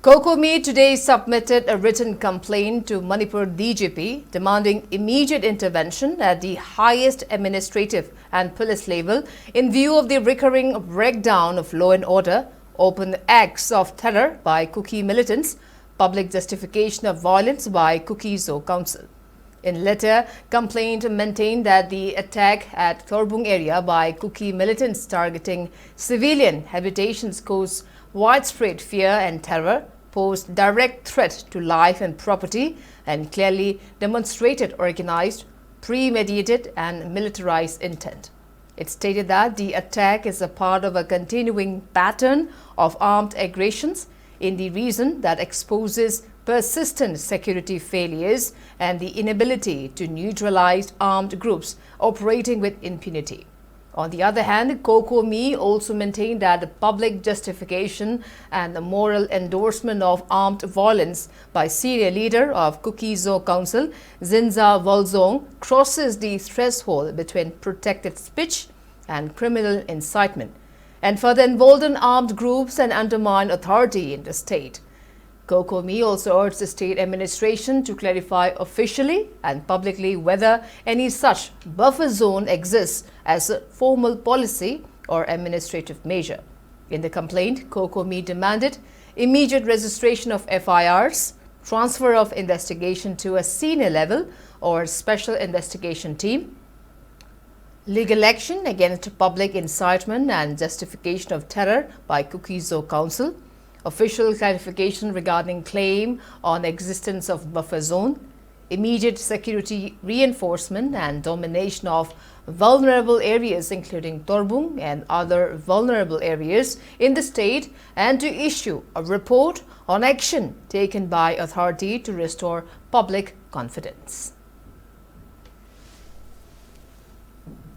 Cocomi today submitted a written complaint to Manipur DGP demanding immediate intervention at the highest administrative and police level in view of the recurring breakdown of law and order, open acts of terror by Kuki militants, public justification of violence by Kuki-Zo Council. In letter, complaint maintained that the attack at Thorbung area by Kuki militants targeting civilian habitations caused widespread fear and terror, posed direct threat to life and property, and clearly demonstrated organized, premeditated and militarized intent. It stated that the attack is a part of a continuing pattern of armed aggressions in the region that exposes persistent security failures and the inability to neutralize armed groups operating with impunity. On the other hand, Cocomi also maintained that the public justification and the moral endorsement of armed violence by senior leader of Kuki-Zo Council, Zinza Walzong, crosses the threshold between protected speech and criminal incitement, and further embolden armed groups and undermine authority in the state. Cocomi also urged the state administration to clarify officially and publicly whether any such buffer zone exists as a formal policy or administrative measure. In the complaint, Cocomi demanded immediate registration of FIRs, transfer of investigation to a senior level or special investigation team, legal action against public incitement and justification of terror by Kuki-Zo Council, official clarification regarding claim on existence of buffer zone, immediate security reinforcement and domination of vulnerable areas including Thorbung and other vulnerable areas in the state, and to issue a report on action taken by authority to restore public confidence.